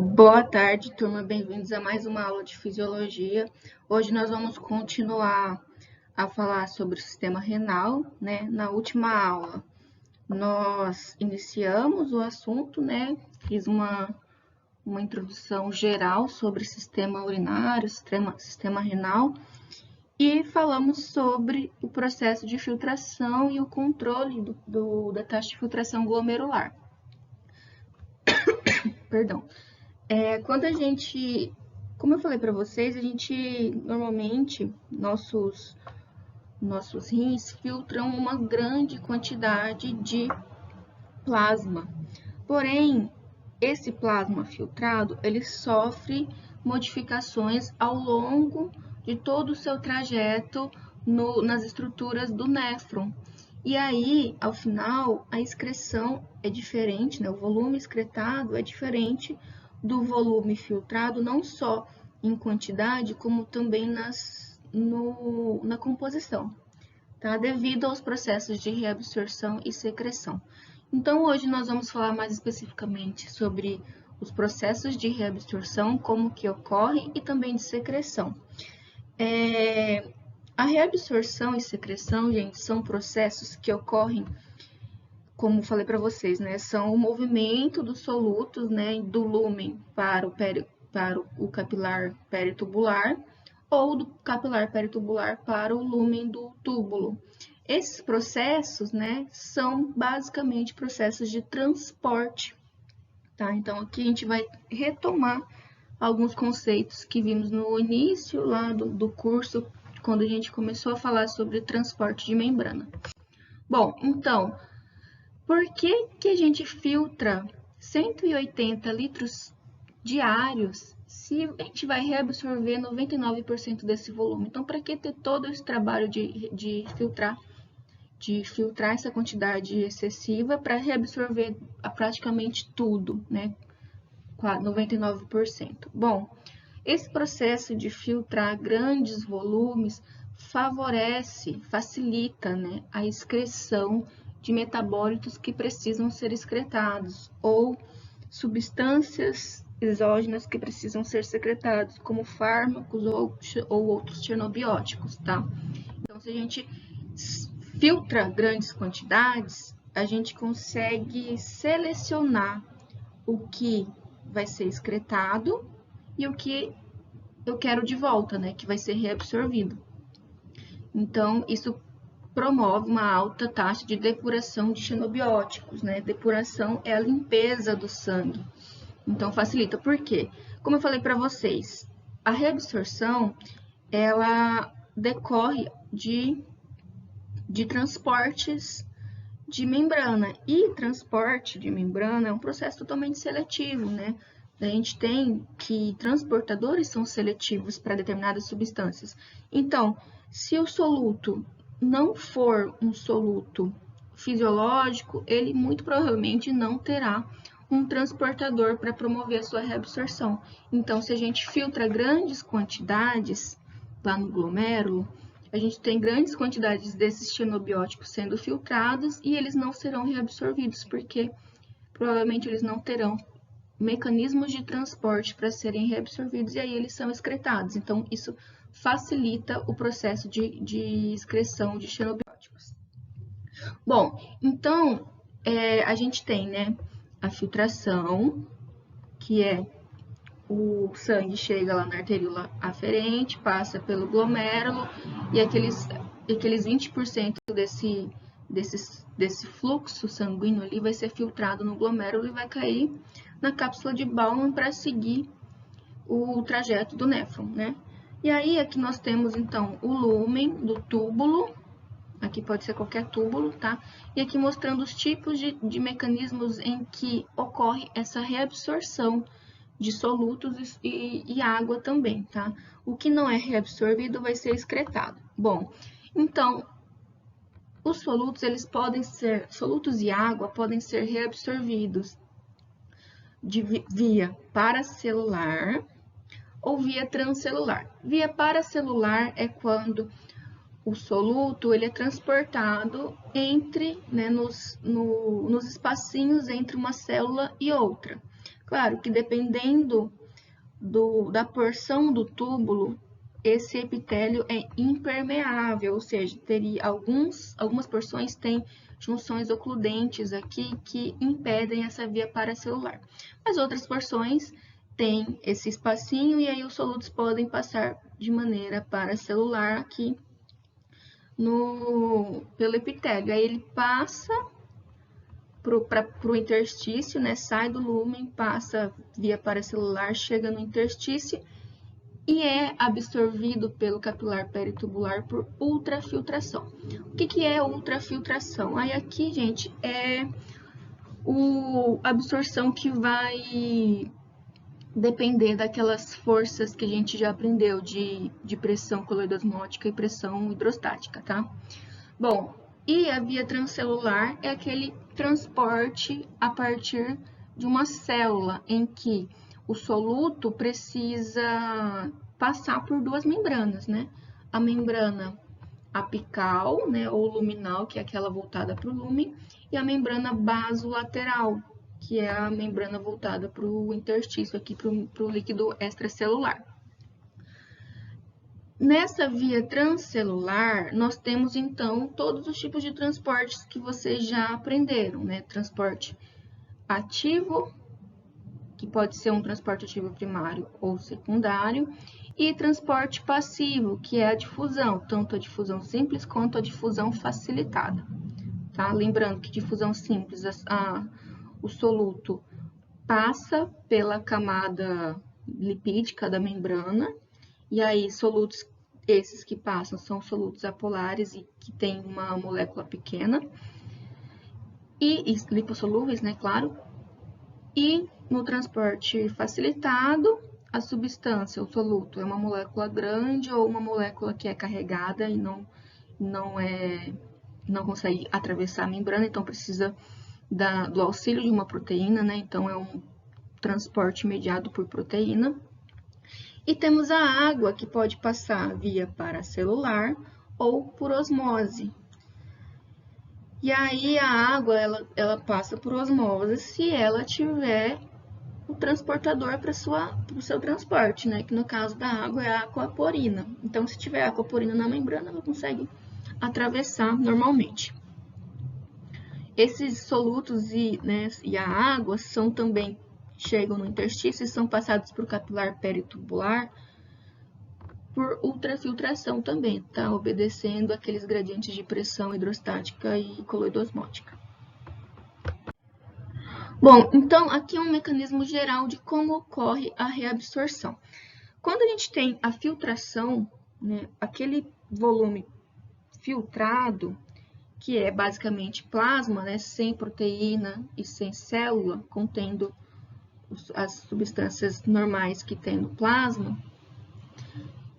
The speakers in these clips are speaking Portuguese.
Boa tarde, turma. Bem-vindos a mais uma aula de fisiologia. Hoje nós vamos continuar a falar sobre o sistema renal, né? Na última aula, nós iniciamos o assunto, né? Fiz uma introdução geral sobre o sistema urinário, sistema renal, e falamos sobre o processo de filtração e o controle da taxa de filtração glomerular. Perdão. Quando a gente, como eu falei para vocês, a gente normalmente, nossos rins filtram uma grande quantidade de plasma. Porém, esse plasma filtrado, ele sofre modificações ao longo de todo o seu trajeto nas estruturas do néfron. E aí, ao final, a excreção é diferente, né? O volume excretado é diferente do volume filtrado, não só em quantidade, como também na composição, tá? Devido aos processos de reabsorção e secreção. Então, hoje nós vamos falar mais especificamente sobre os processos de reabsorção, como que ocorrem, e também de secreção. A reabsorção e secreção, gente, são processos que ocorrem, como falei para vocês, né? São o movimento dos solutos, né, do lúmen para o capilar peritubular ou do capilar peritubular para o lúmen do túbulo. Esses processos, né, são basicamente processos de transporte, tá? Então, aqui a gente vai retomar alguns conceitos que vimos no início lá do curso, quando a gente começou a falar sobre transporte de membrana. Bom, então, por que a gente filtra 180 litros diários se a gente vai reabsorver 99% desse volume? Então, para que ter todo esse trabalho de filtrar essa quantidade excessiva para reabsorver praticamente tudo, né? 99%. Bom, esse processo de filtrar grandes volumes facilita, né, a excreção de metabólitos que precisam ser excretados ou substâncias exógenas que precisam ser secretados, como fármacos ou outros xenobióticos, tá? Então, se a gente filtra grandes quantidades, a gente consegue selecionar o que vai ser excretado e o que eu quero de volta, né, que vai ser reabsorvido. Então, isso promove uma alta taxa de depuração de xenobióticos, né? Depuração é a limpeza do sangue. Então, facilita. Por quê? Como eu falei para vocês, a reabsorção, ela decorre de transportes de membrana. E transporte de membrana é um processo totalmente seletivo, né? A gente tem que transportadores são seletivos para determinadas substâncias. Então, se o soluto não for um soluto fisiológico, ele muito provavelmente não terá um transportador para promover a sua reabsorção. Então, se a gente filtra grandes quantidades lá no glomérulo, a gente tem grandes quantidades desses xenobióticos sendo filtrados e eles não serão reabsorvidos, porque provavelmente eles não terão mecanismos de transporte para serem reabsorvidos e aí eles são excretados. Então, isso facilita o processo de excreção de xenobióticos. Bom, então, a gente tem, né, a filtração, que é o sangue chega lá na arteríola aferente, passa pelo glomérulo e aqueles 20% desse fluxo sanguíneo ali vai ser filtrado no glomérulo e vai cair na cápsula de Bowman para seguir o trajeto do néfron, né? E aí aqui nós temos então o lúmen do túbulo, aqui pode ser qualquer túbulo, tá? E aqui mostrando os tipos de mecanismos em que ocorre essa reabsorção de solutos e água também, tá? O que não é reabsorvido vai ser excretado. Bom, então, os solutos, solutos e água podem ser reabsorvidos via paracelular ou via transcelular. Via paracelular é quando o soluto ele é transportado nos espacinhos entre uma célula e outra. Claro que dependendo da porção do túbulo, esse epitélio é impermeável, ou seja, teria algumas porções têm junções ocludentes aqui que impedem essa via paracelular. As outras porções têm esse espacinho e aí os solutos podem passar de maneira paracelular aqui pelo epitélio. Aí ele passa para o interstício, né? Sai do lúmen, passa via paracelular, chega no interstício e é absorvido pelo capilar peritubular por ultrafiltração. O que é ultrafiltração? Aí aqui, gente, é a absorção que vai depender daquelas forças que a gente já aprendeu de pressão coloidosmótica e pressão hidrostática, tá? Bom, e a via transcelular é aquele transporte a partir de uma célula em que o soluto precisa passar por duas membranas, né? A membrana apical, né, ou luminal, que é aquela voltada para o lúmen, e a membrana basolateral, que é a membrana voltada para o interstício, aqui para o líquido extracelular. Nessa via transcelular, nós temos, então, todos os tipos de transportes que vocês já aprenderam, né? Transporte ativo, que pode ser um transporte ativo primário ou secundário, e transporte passivo, que é a difusão, tanto a difusão simples quanto a difusão facilitada, tá? Lembrando que difusão simples, o soluto passa pela camada lipídica da membrana, e aí solutos esses que passam são solutos apolares e que têm uma molécula pequena, e lipossolúveis, né, claro. E no transporte facilitado, a substância, o soluto, é uma molécula grande ou uma molécula que é carregada e não consegue atravessar a membrana, então precisa do auxílio de uma proteína, né? Então é um transporte mediado por proteína. E temos a água, que pode passar via paracelular ou por osmose. E aí a água, ela passa por osmose se ela tiver o transportador para o seu transporte, né? Que no caso da água é a aquaporina. Então, se tiver aquaporina na membrana, ela consegue atravessar normalmente. Esses solutos e a água chegam no interstício e são passados por capilar peritubular por ultrafiltração também, tá? Obedecendo aqueles gradientes de pressão hidrostática e coloidosmótica. Bom, então aqui é um mecanismo geral de como ocorre a reabsorção. Quando a gente tem a filtração, né, aquele volume filtrado, que é basicamente plasma, né, sem proteína e sem célula, contendo as substâncias normais que tem no plasma,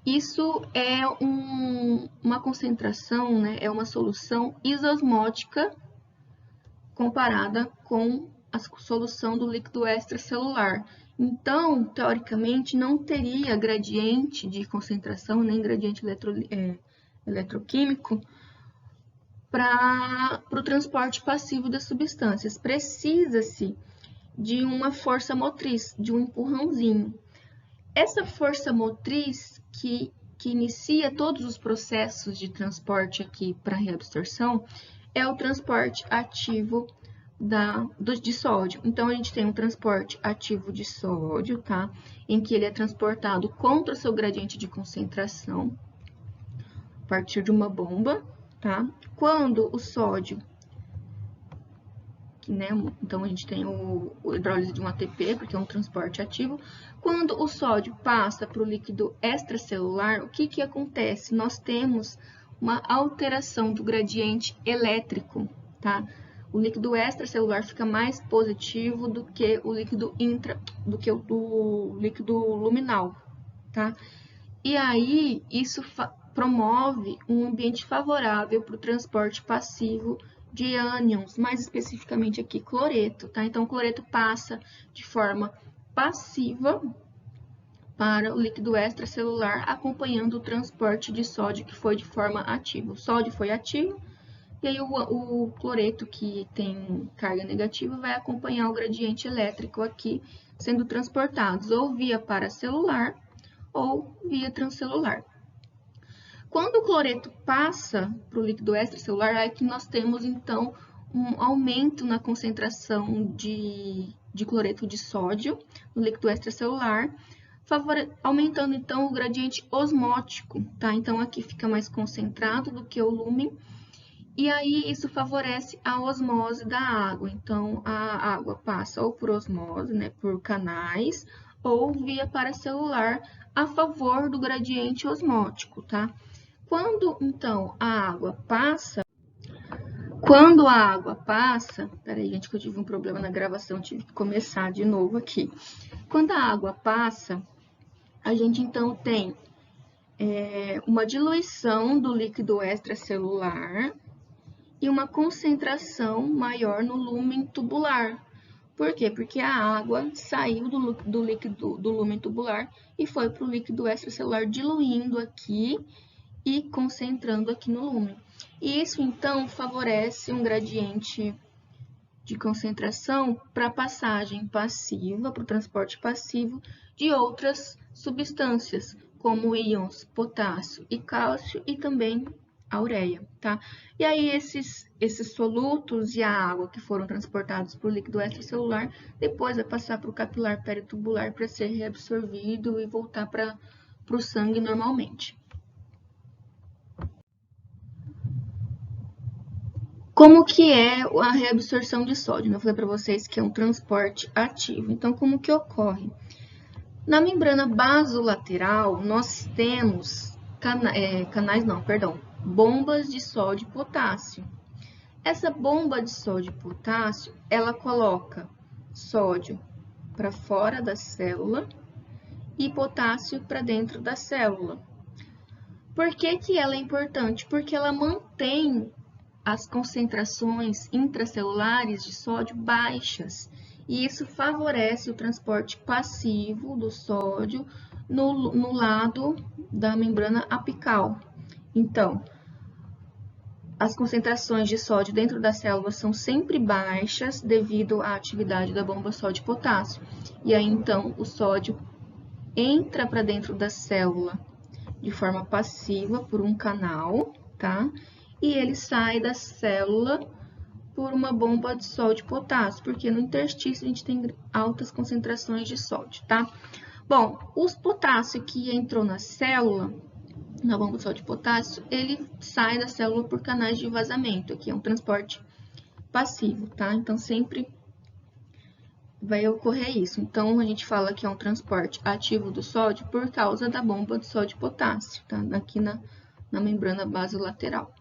isso é uma concentração, né, é uma solução isosmótica comparada com a solução do líquido extracelular. Então, teoricamente, não teria gradiente de concentração, nem gradiente eletroquímico para o transporte passivo das substâncias. Precisa-se de uma força motriz, de um empurrãozinho. Essa força motriz que inicia todos os processos de transporte aqui para reabsorção é o transporte ativo de sódio. Então, a gente tem um transporte ativo de sódio, tá? Em que ele é transportado contra o seu gradiente de concentração a partir de uma bomba, tá? Quando o sódio, né? Então, a gente tem o hidrólise de um ATP, porque é um transporte ativo. Quando o sódio passa para o líquido extracelular, o que acontece? Nós temos uma alteração do gradiente elétrico, tá? O líquido extracelular fica mais positivo do que o líquido líquido luminal, tá? E aí, isso promove um ambiente favorável para o transporte passivo de ânions, mais especificamente aqui cloreto, tá? Então, o cloreto passa de forma passiva para o líquido extracelular, acompanhando o transporte de sódio que foi de forma ativa. O sódio foi ativo, e aí o cloreto, que tem carga negativa, vai acompanhar o gradiente elétrico aqui sendo transportados ou via paracelular ou via transcelular. Quando o cloreto passa para o líquido extracelular, é que nós temos, então, um aumento na concentração de cloreto de sódio no líquido extracelular, aumentando, então, o gradiente osmótico, tá? Então, aqui fica mais concentrado do que o lumen, e aí isso favorece a osmose da água. Então, a água passa ou por osmose, né, por canais, ou via paracelular, a favor do gradiente osmótico, tá? Quando, então, a água passa... Peraí, gente, que eu tive um problema na gravação, tive que começar de novo aqui. Quando a água passa, a gente, então, tem uma diluição do líquido extracelular e uma concentração maior no lúmen tubular. Por quê? Porque a água saiu do líquido do lúmen tubular e foi para o líquido extracelular, diluindo aqui e concentrando aqui no lúmen. E isso, então, favorece um gradiente de concentração para a passagem passiva, para o transporte passivo de outras substâncias, como íons potássio e cálcio e também a ureia, tá? E aí esses solutos e a água que foram transportados para o líquido extracelular, depois vai passar para o capilar peritubular para ser reabsorvido e voltar para o sangue normalmente. Como que é a reabsorção de sódio? Eu falei para vocês que é um transporte ativo. Então, como que ocorre? Na membrana basolateral, nós temos bombas de sódio e potássio. Essa bomba de sódio e potássio, ela coloca sódio para fora da célula e potássio para dentro da célula. Por que ela é importante? Porque ela mantém as concentrações intracelulares de sódio baixas, e isso favorece o transporte passivo do sódio no lado da membrana apical. Então, as concentrações de sódio dentro da célula são sempre baixas devido à atividade da bomba sódio-potássio. E aí, então, o sódio entra para dentro da célula de forma passiva por um canal, tá? E ele sai da célula por uma bomba de sódio e potássio, porque no interstício a gente tem altas concentrações de sódio, tá? Bom, os potássio que entrou na célula, na bomba de sódio e potássio, ele sai da célula por canais de vazamento, aqui é um transporte passivo, tá? Então, sempre vai ocorrer isso. Então, a gente fala que é um transporte ativo do sódio por causa da bomba de sódio e potássio, tá? Aqui na membrana basolateral.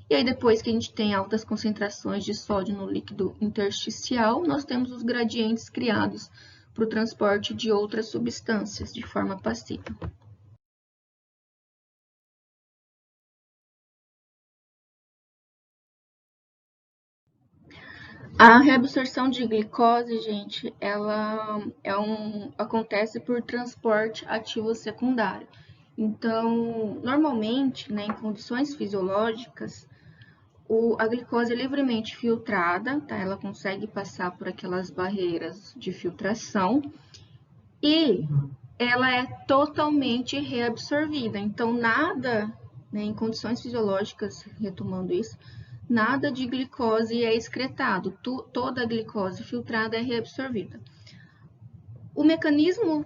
E aí, depois que a gente tem altas concentrações de sódio no líquido intersticial, nós temos os gradientes criados para o transporte de outras substâncias de forma passiva. A reabsorção de glicose, gente, ela acontece por transporte ativo secundário. Então, normalmente, né, em condições fisiológicas, a glicose é livremente filtrada, tá? Ela consegue passar por aquelas barreiras de filtração e ela é totalmente reabsorvida. Então, nada, né, em condições fisiológicas, retomando isso, nada de glicose é excretado, toda a glicose filtrada é reabsorvida. O mecanismo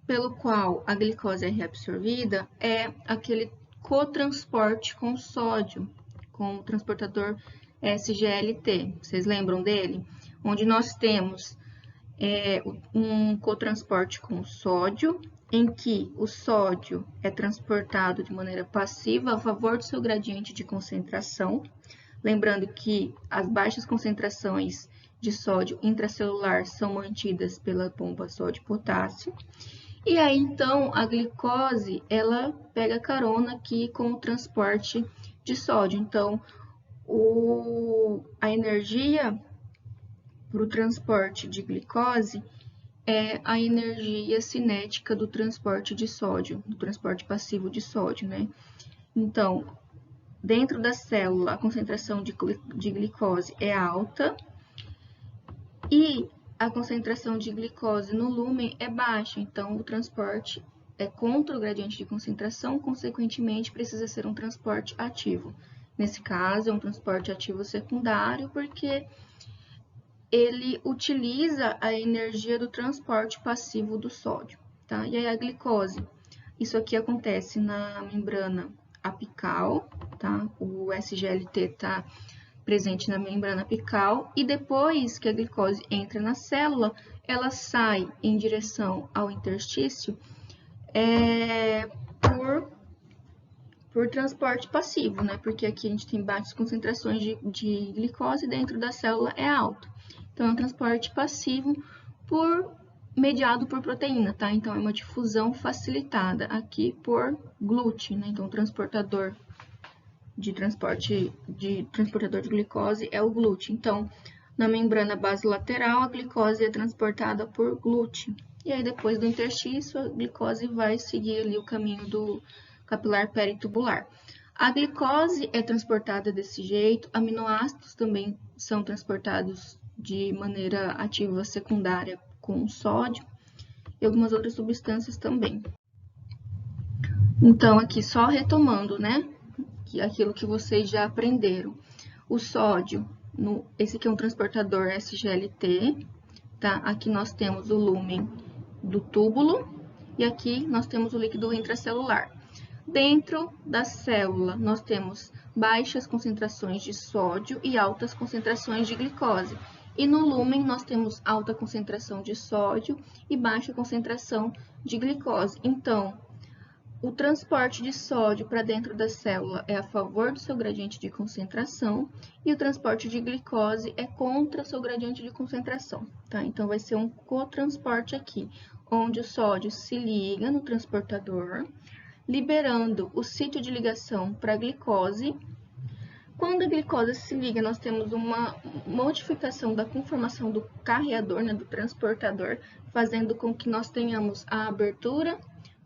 pelo qual a glicose é reabsorvida é aquele cotransporte com sódio, com o transportador SGLT. Vocês lembram dele? Onde nós temos um cotransporte com sódio, em que o sódio é transportado de maneira passiva a favor do seu gradiente de concentração. Lembrando que as baixas concentrações de sódio intracelular são mantidas pela bomba sódio-potássio. E aí, então, a glicose, ela pega carona aqui com o transporte de sódio. Então, a energia para o transporte de glicose é a energia cinética do transporte de sódio, do transporte passivo de sódio, né? Então, dentro da célula, a concentração de glicose é alta e a concentração de glicose no lúmen é baixa, então o transporte é contra o gradiente de concentração, consequentemente precisa ser um transporte ativo. Nesse caso, é um transporte ativo secundário, porque ele utiliza a energia do transporte passivo do sódio, tá? E aí a glicose, isso aqui acontece na membrana apical, tá? O SGLT está presente na membrana apical, e depois que a glicose entra na célula, ela sai em direção ao interstício por transporte passivo, né? Porque aqui a gente tem baixas concentrações de glicose dentro da célula é alto. Então, é um transporte passivo mediado por proteína, tá? Então, é uma difusão facilitada aqui por GLUT, né? Então, o transportador de glicose é o GLUT. Então, na membrana basolateral, a glicose é transportada por GLUT. E aí, depois do interstício, a glicose vai seguir ali o caminho do capilar peritubular. A glicose é transportada desse jeito, aminoácidos também são transportados de maneira ativa secundária com sódio e algumas outras substâncias também. Então, aqui só retomando, né? Aquilo que vocês já aprenderam. O sódio, esse aqui é um transportador SGLT, tá? Aqui nós temos o lúmen do túbulo e aqui nós temos o líquido intracelular. Dentro da célula, nós temos baixas concentrações de sódio e altas concentrações de glicose. E no lúmen, nós temos alta concentração de sódio e baixa concentração de glicose. Então, o transporte de sódio para dentro da célula é a favor do seu gradiente de concentração e o transporte de glicose é contra o seu gradiente de concentração, tá? Então, vai ser um cotransporte aqui, onde o sódio se liga no transportador, liberando o sítio de ligação para a glicose. Quando a glicose se liga, nós temos uma modificação da conformação do carreador, né, do transportador, fazendo com que nós tenhamos a abertura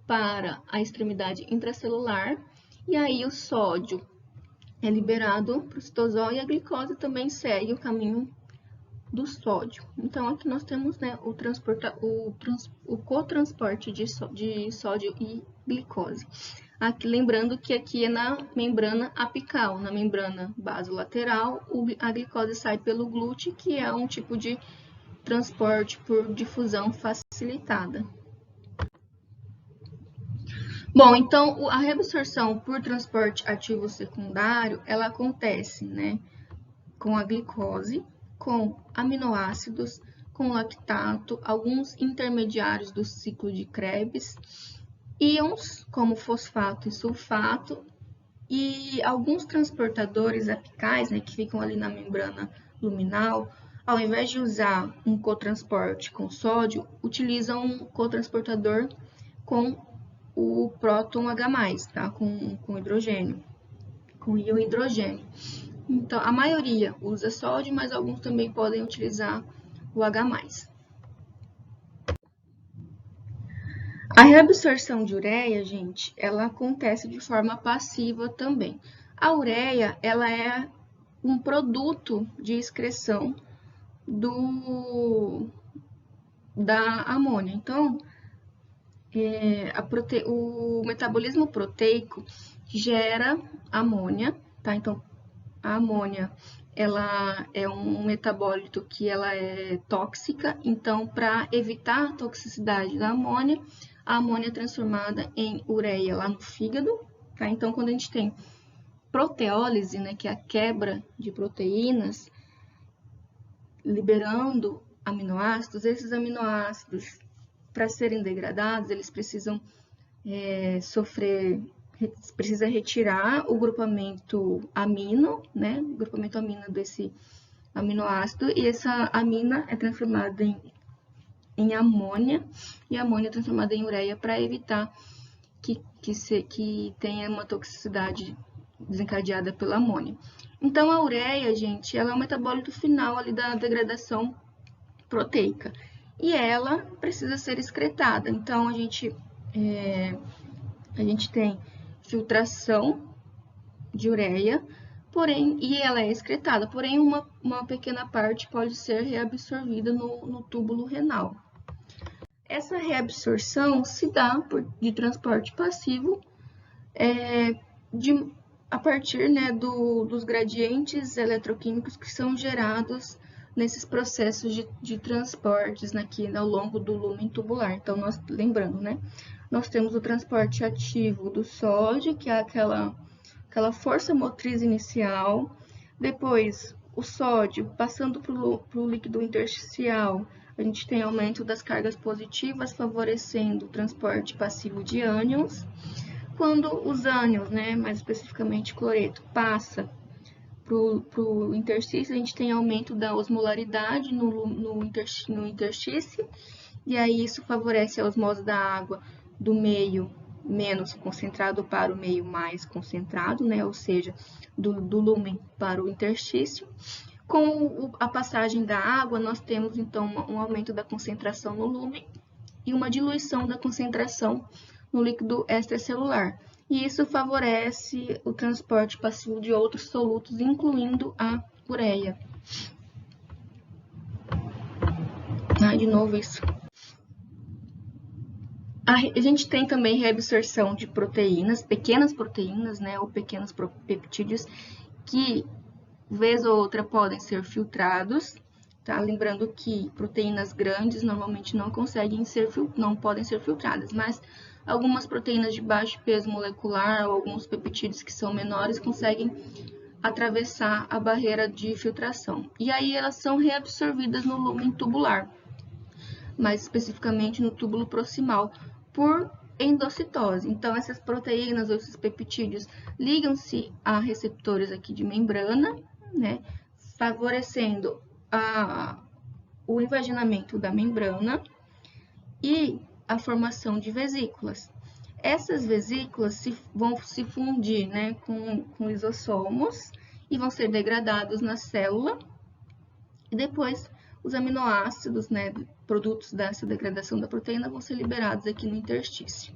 para a extremidade intracelular, e aí o sódio é liberado para o citosol e a glicose também segue o caminho do sódio. Então, aqui nós temos, né, o cotransporte de sódio e glicose. Aqui, lembrando que aqui é na membrana apical, na membrana basolateral, a glicose sai pelo GLUT, que é um tipo de transporte por difusão facilitada. Bom, então, a reabsorção por transporte ativo secundário, ela acontece, né, com a glicose, com aminoácidos, com lactato, alguns intermediários do ciclo de Krebs, íons como fosfato e sulfato, e alguns transportadores apicais, né, que ficam ali na membrana luminal, ao invés de usar um cotransporte com sódio, utilizam um cotransportador com o próton H+, tá? Com hidrogênio, com íon hidrogênio. Então, a maioria usa sódio, mas alguns também podem utilizar o H+. A reabsorção de ureia, gente, ela acontece de forma passiva também. A ureia, ela é um produto de excreção da amônia. Então, o metabolismo proteico gera amônia, tá? Então, a amônia, ela é um metabólito que ela é tóxica, então, para evitar a toxicidade da amônia, a amônia é transformada em ureia lá no fígado, tá? Então, quando a gente tem proteólise, né, que é a quebra de proteínas, liberando aminoácidos, esses aminoácidos, para serem degradados, eles precisam precisa retirar o grupamento amino, né? O grupamento amino desse aminoácido, e essa amina é transformada em amônia, e a amônia é transformada em ureia para evitar que tenha uma toxicidade desencadeada pela amônia. Então, a ureia, gente, ela é o metabólito final ali da degradação proteica. E ela precisa ser excretada. Então, a gente tem filtração de ureia porém, e ela é excretada, porém uma pequena parte pode ser reabsorvida no túbulo renal. Essa reabsorção se dá de transporte passivo a partir, né, dos gradientes eletroquímicos que são gerados nesses processos de transportes aqui ao longo do lúmen tubular. Então, lembrando, né, nós temos o transporte ativo do sódio, que é aquela força motriz inicial. Depois, o sódio passando para o líquido intersticial, a gente tem aumento das cargas positivas, favorecendo o transporte passivo de ânions. Quando os ânions, né, mais especificamente cloreto, passa para o interstício, a gente tem aumento da osmolaridade no interstício, e aí isso favorece a osmose da água do meio menos concentrado para o meio mais concentrado, né, ou seja, do lúmen para o interstício. Com a passagem da água, nós temos, então, um aumento da concentração no lúmen e uma diluição da concentração no líquido extracelular. E isso favorece o transporte passivo de outros solutos, incluindo a ureia. De novo isso. A gente tem também reabsorção de proteínas, pequenas proteínas, né, ou pequenos peptídeos, que vez ou outra podem ser filtrados, tá? Lembrando que proteínas grandes normalmente não podem ser filtradas, mas algumas proteínas de baixo peso molecular ou alguns peptídeos que são menores conseguem atravessar a barreira de filtração. E aí elas são reabsorvidas no lúmen tubular, mais especificamente no túbulo proximal, por endocitose. Então, essas proteínas ou esses peptídeos ligam-se a receptores aqui de membrana, né, favorecendo o invaginamento da membrana e a formação de vesículas. Essas vesículas vão se fundir, né, com lisossomos e vão ser degradados na célula. E depois, os aminoácidos, né, produtos dessa degradação da proteína, vão ser liberados aqui no interstício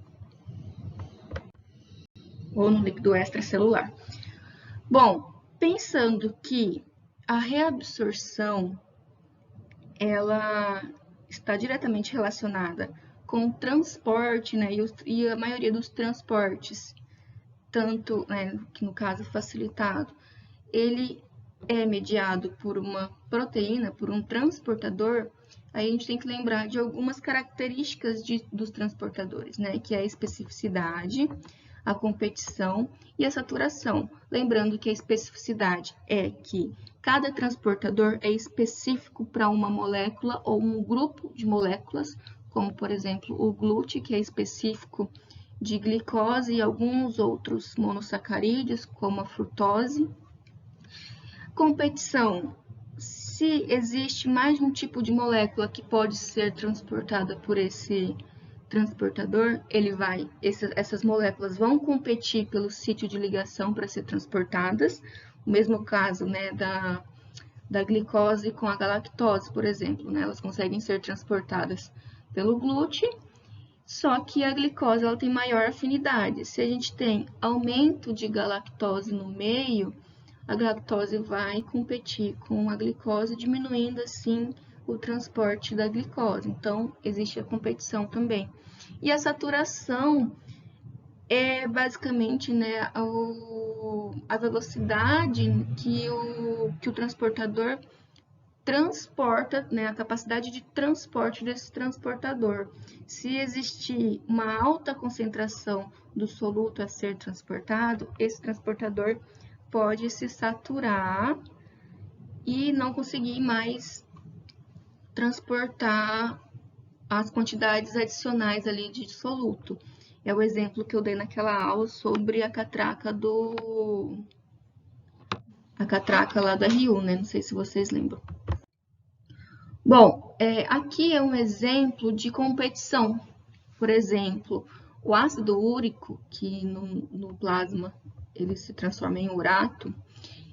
ou no líquido extracelular. Bom, pensando que a reabsorção ela está diretamente relacionada com o transporte, né, e a maioria dos transportes, tanto, né, que no caso facilitado, ele é mediado por uma proteína, por um transportador, aí a gente tem que lembrar de algumas características dos transportadores, né, que é a especificidade, a competição e a saturação. Lembrando que a especificidade é que cada transportador é específico para uma molécula ou um grupo de moléculas, como, por exemplo, o glúten, que é específico de glicose e alguns outros monossacarídeos, como a frutose. Competição: se existe mais de um tipo de molécula que pode ser transportada por esse transportador, essas moléculas vão competir pelo sítio de ligação para ser transportadas. O mesmo caso, né, da glicose com a galactose, por exemplo, né, elas conseguem ser transportadas pelo glúten, só que a glicose ela tem maior afinidade. Se a gente tem aumento de galactose no meio, a galactose vai competir com a glicose, diminuindo assim o transporte da glicose. Então, existe a competição também. E a saturação é basicamente, né, a velocidade que o transportador transporta, né, a capacidade de transporte desse transportador. Se existir uma alta concentração do soluto a ser transportado, esse transportador pode se saturar e não conseguir mais transportar as quantidades adicionais ali de soluto. É o exemplo que eu dei naquela aula sobre a catraca lá do RU, né? Não sei se vocês lembram. Bom, aqui é um exemplo de competição. Por exemplo, o ácido úrico, que no plasma ele se transforma em urato,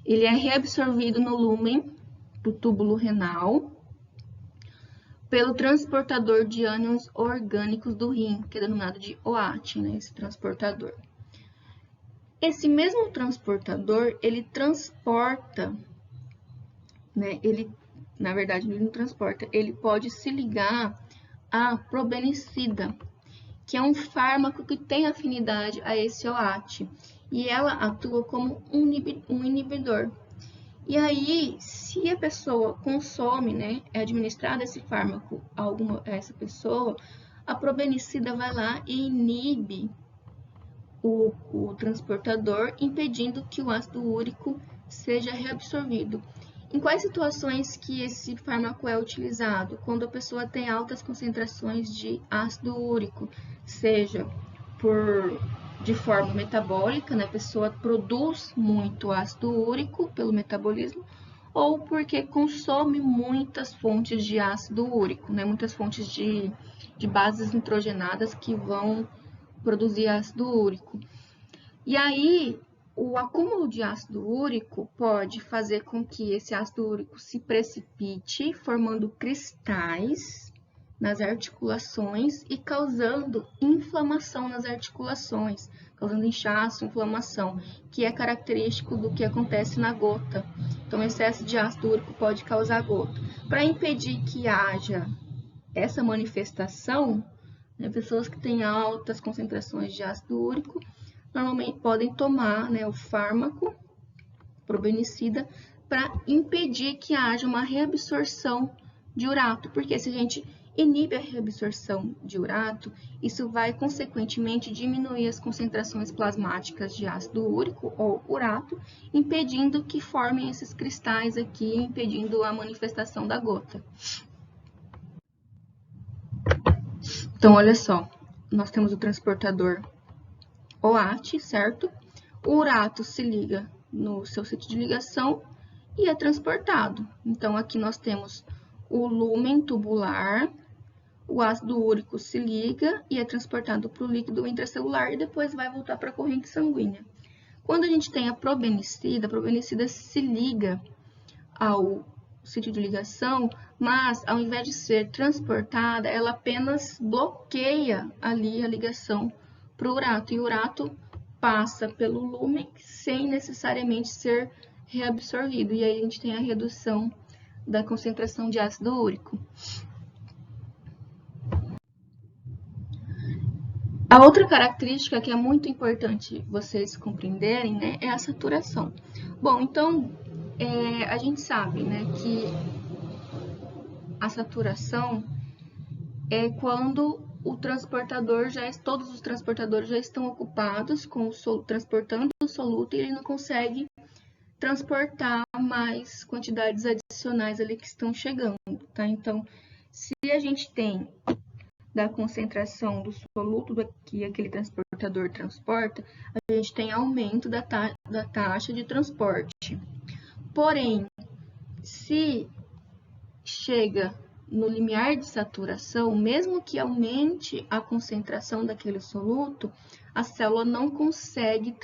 ele é reabsorvido no lúmen do túbulo renal pelo transportador de ânions orgânicos do rim, que é denominado de OAT, né, esse transportador. Esse mesmo transportador, ele transporta, né? Na verdade, ele não transporta, ele pode se ligar à probenicida, que é um fármaco que tem afinidade a esse OAT, e ela atua como um inibidor. E aí, se a pessoa consome, né, é administrado esse fármaco a essa pessoa, a probenicida vai lá e inibe o transportador, impedindo que o ácido úrico seja reabsorvido. Em quais situações que esse fármaco é utilizado? Quando a pessoa tem altas concentrações de ácido úrico, seja de forma metabólica, né? A pessoa produz muito ácido úrico pelo metabolismo, ou porque consome muitas fontes de ácido úrico, né? Muitas fontes de bases nitrogenadas que vão produzir ácido úrico. E aí, o acúmulo de ácido úrico pode fazer com que esse ácido úrico se precipite, formando cristais nas articulações e causando inflamação nas articulações, causando inchaço, inflamação, que é característico do que acontece na gota. Então, o excesso de ácido úrico pode causar gota. Para impedir que haja essa manifestação, né, pessoas que têm altas concentrações de ácido úrico normalmente podem tomar, né, o fármaco probenicida para impedir que haja uma reabsorção de urato, porque se a gente inibe a reabsorção de urato, isso vai consequentemente diminuir as concentrações plasmáticas de ácido úrico ou urato, impedindo que formem esses cristais aqui, impedindo a manifestação da gota. Então, olha só, nós temos o transportador OAT, certo? O urato se liga no seu sítio de ligação e é transportado. Então, aqui nós temos o lúmen tubular, o ácido úrico se liga e é transportado para o líquido intracelular e depois vai voltar para a corrente sanguínea. Quando a gente tem a probenicida se liga ao sítio de ligação, mas ao invés de ser transportada, ela apenas bloqueia ali a ligação para o urato, e o urato passa pelo lúmen sem necessariamente ser reabsorvido, e aí a gente tem a redução da concentração de ácido úrico. A outra característica que é muito importante vocês compreenderem, né, é a saturação. Bom, então, a gente sabe, né, que a saturação é quando todos os transportadores já estão ocupados transportando o soluto e ele não consegue transportar mais quantidades adicionais ali que estão chegando, tá? Então, se a gente tem da concentração do soluto que aquele transportador transporta, a gente tem aumento da taxa de transporte. Porém, se chega no limiar de saturação, mesmo que aumente a concentração daquele soluto, a célula não consegue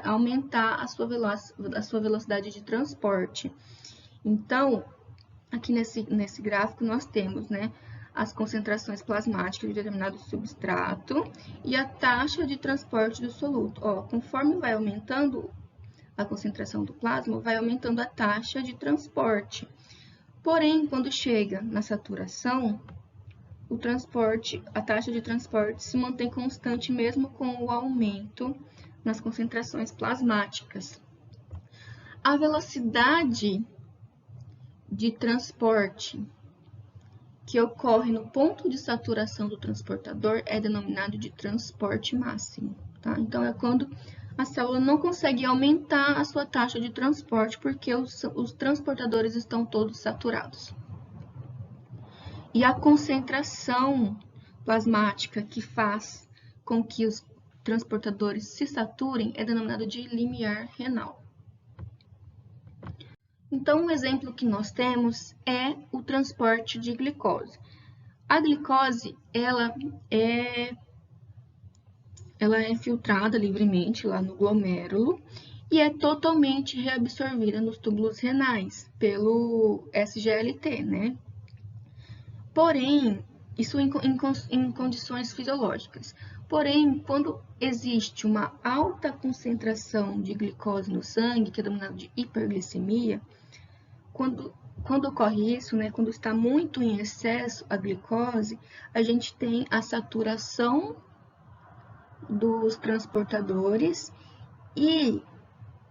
aumentar a sua velocidade de transporte. Então, aqui nesse gráfico nós temos, né, as concentrações plasmáticas de determinado substrato e a taxa de transporte do soluto. Ó, conforme vai aumentando a concentração do plasma, vai aumentando a taxa de transporte. Porém, quando chega na saturação, a taxa de transporte se mantém constante mesmo com o aumento nas concentrações plasmáticas. A velocidade de transporte que ocorre no ponto de saturação do transportador é denominado de transporte máximo, tá? Então, é quando a célula não consegue aumentar a sua taxa de transporte porque os transportadores estão todos saturados. E a concentração plasmática que faz com que os transportadores se saturem é denominado de limiar renal. Então, um exemplo que nós temos é o transporte de glicose. A glicose, ela é filtrada livremente lá no glomérulo e é totalmente reabsorvida nos túbulos renais pelo SGLT, né? Porém, Isso em condições fisiológicas. Porém, quando existe uma alta concentração de glicose no sangue, que é denominado de hiperglicemia, quando ocorre isso, né, quando está muito em excesso a glicose, a gente tem a saturação dos transportadores e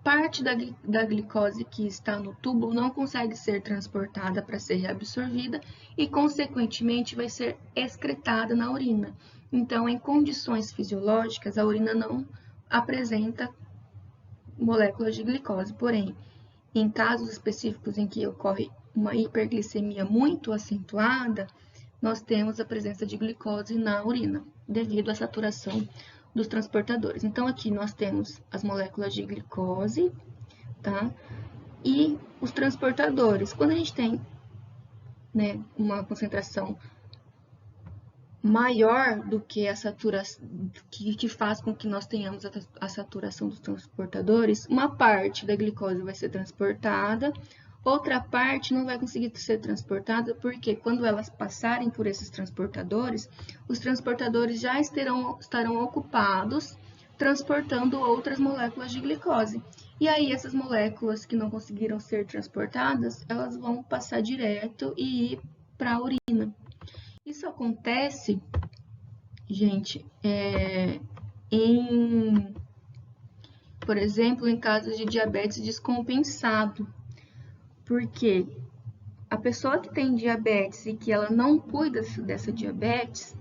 parte da glicose que está no túbulo não consegue ser transportada para ser reabsorvida e, consequentemente, vai ser excretada na urina. Então, em condições fisiológicas, a urina não apresenta moléculas de glicose. Porém, em casos específicos em que ocorre uma hiperglicemia muito acentuada, nós temos a presença de glicose na urina, devido à saturação dos transportadores. Então, aqui nós temos as moléculas de glicose, tá? E os transportadores. Quando a gente tem, né, uma concentração maior do que a saturação, que faz com que nós tenhamos a saturação dos transportadores, uma parte da glicose vai ser transportada, outra parte não vai conseguir ser transportada, porque quando elas passarem por esses transportadores, os transportadores já estarão ocupados transportando outras moléculas de glicose. E aí essas moléculas que não conseguiram ser transportadas, elas vão passar direto e ir para a urina. Isso acontece, gente, por exemplo, em casos de diabetes descompensado. Porque a pessoa que tem diabetes e que ela não cuida dessa diabetes,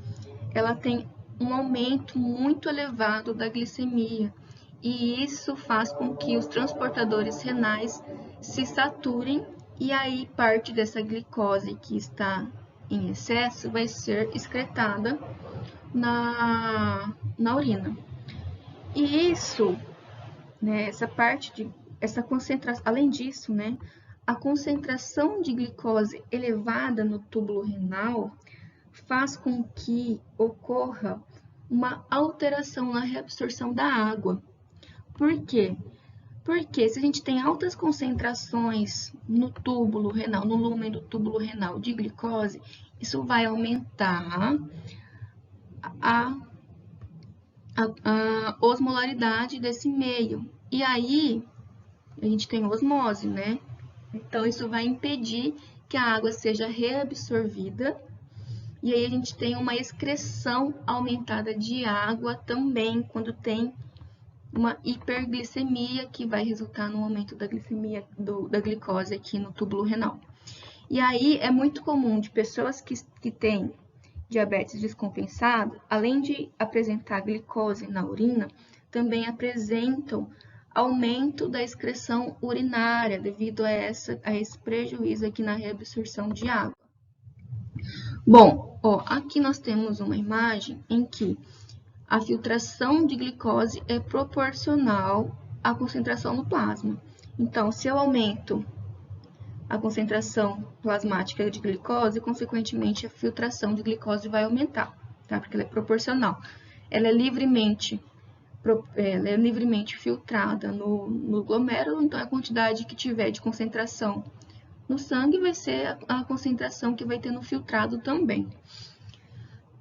ela tem um aumento muito elevado da glicemia. E isso faz com que os transportadores renais se saturem e aí parte dessa glicose que está em excesso vai ser excretada na urina. E isso, né, essa concentração, além disso, né, a concentração de glicose elevada no túbulo renal faz com que ocorra uma alteração na reabsorção da água. Por quê? Porque se a gente tem altas concentrações no túbulo renal, no lúmen do túbulo renal de glicose, isso vai aumentar a osmolaridade desse meio. E aí, a gente tem osmose, né? Então, isso vai impedir que a água seja reabsorvida. E aí, a gente tem uma excreção aumentada de água também, quando tem uma hiperglicemia, que vai resultar no aumento da glicemia da glicose aqui no túbulo renal. E aí, é muito comum de pessoas que têm diabetes descompensado, além de apresentar glicose na urina, também apresentam aumento da excreção urinária devido a esse prejuízo aqui na reabsorção de água. Bom, aqui nós temos uma imagem em que a filtração de glicose é proporcional à concentração no plasma. Então, se eu aumento a concentração plasmática de glicose, consequentemente a filtração de glicose vai aumentar, tá? Porque ela é proporcional. Ela é livremente filtrada no glomérulo, então a quantidade que tiver de concentração no sangue vai ser a concentração que vai ter no filtrado também.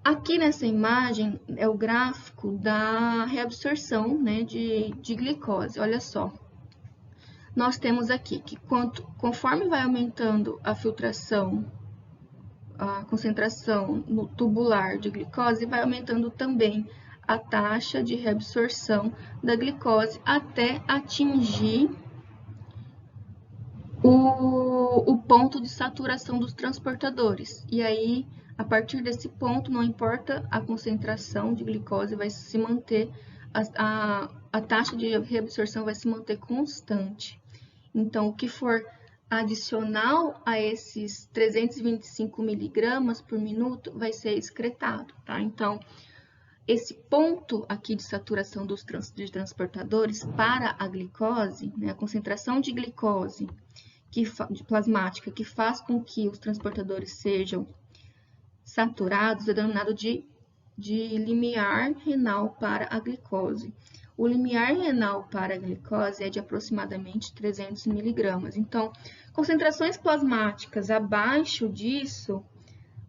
Aqui nessa imagem é o gráfico da reabsorção, né, de glicose. Olha só. Nós temos aqui que conforme vai aumentando a filtração, a concentração no tubular de glicose, vai aumentando também a taxa de reabsorção da glicose até atingir o ponto de saturação dos transportadores. E aí, a partir desse ponto, não importa a concentração de glicose, vai se manter, a taxa de reabsorção vai se manter constante. Então, o que for adicional a esses 325 miligramas por minuto vai ser excretado, tá? Então, esse ponto aqui de saturação de transportadores para a glicose, né, a concentração de glicose plasmática que faz com que os transportadores sejam saturados é denominado de limiar renal para a glicose. O limiar renal para a glicose é de aproximadamente 300 miligramas. Então, concentrações plasmáticas abaixo disso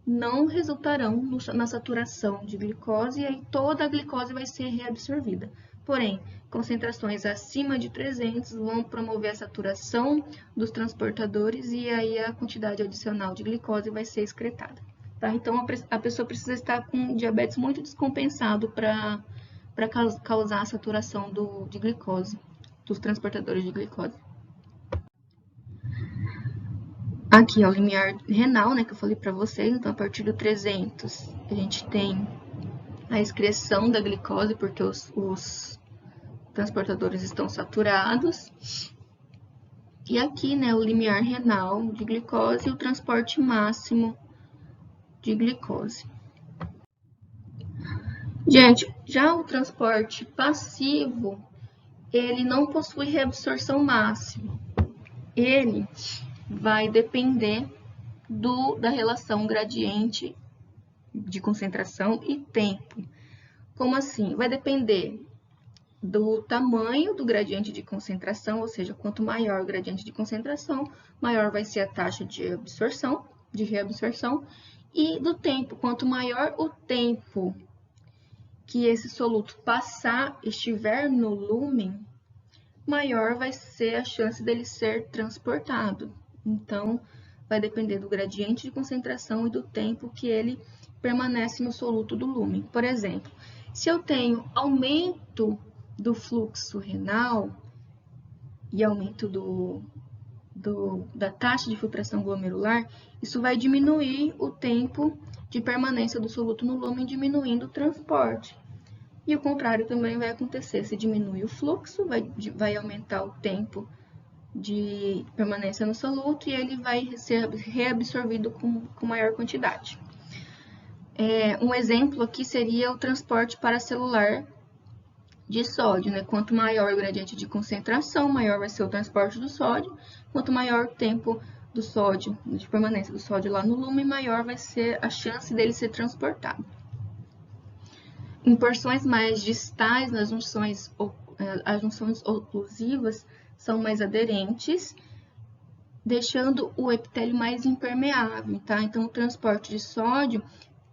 não resultarão na saturação de glicose e aí toda a glicose vai ser reabsorvida. Porém, concentrações acima de 300 vão promover a saturação dos transportadores e aí a quantidade adicional de glicose vai ser excretada. Tá? Então, a pessoa precisa estar com diabetes muito descompensado para causar a saturação de glicose, dos transportadores de glicose. Aqui é o limiar renal, né, que eu falei para vocês. Então, a partir do 300, a gente tem a excreção da glicose, porque os transportadores estão saturados. E aqui, né, o limiar renal de glicose e o transporte máximo de glicose. Gente, já o transporte passivo, ele não possui reabsorção máxima. Ele vai depender da relação gradiente de concentração e tempo. Como assim? Vai depender do tamanho do gradiente de concentração, ou seja, quanto maior o gradiente de concentração, maior vai ser a taxa de reabsorção, e do tempo. Quanto maior o tempo que esse soluto estiver no lúmen, maior vai ser a chance dele ser transportado. Então, vai depender do gradiente de concentração e do tempo que ele permanece no soluto do lúmen. Por exemplo, se eu tenho aumento do fluxo renal e aumento da taxa de filtração glomerular, isso vai diminuir o tempo de permanência do soluto no lúmen, diminuindo o transporte. E o contrário também vai acontecer, se diminui o fluxo, vai aumentar o tempo de permanência no soluto e ele vai ser reabsorvido com maior quantidade. Um exemplo aqui seria o transporte paracelular de sódio, né? Quanto maior o gradiente de concentração, maior vai ser o transporte do sódio. Quanto maior o tempo do sódio, de permanência do sódio lá no lúmen, maior vai ser a chance dele ser transportado. Em porções mais distais, as junções oclusivas são mais aderentes, deixando o epitélio mais impermeável, tá? Então, o transporte de sódio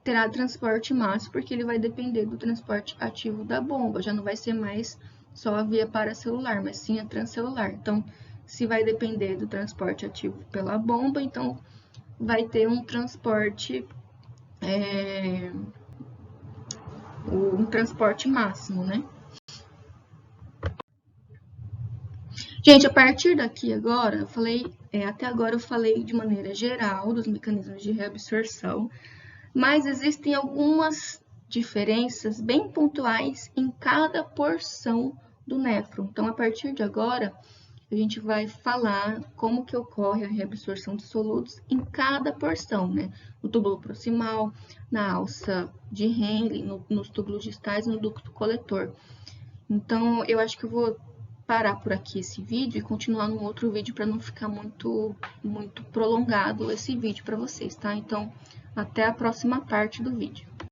terá transporte máximo, porque ele vai depender do transporte ativo da bomba, já não vai ser mais só a via paracelular, mas sim a transcelular. Então, se vai depender do transporte ativo pela bomba, então vai ter um transporte máximo, né? Gente, a partir daqui agora, até agora eu falei de maneira geral dos mecanismos de reabsorção, mas existem algumas diferenças bem pontuais em cada porção do néfron. Então, a partir de agora, a gente vai falar como que ocorre a reabsorção de solutos em cada porção, né? No túbulo proximal, na alça de Henle, nos túbulos distais e no ducto coletor. Então, eu acho que eu vou parar por aqui esse vídeo e continuar num outro vídeo para não ficar muito prolongado esse vídeo para vocês, tá? Então, até a próxima parte do vídeo.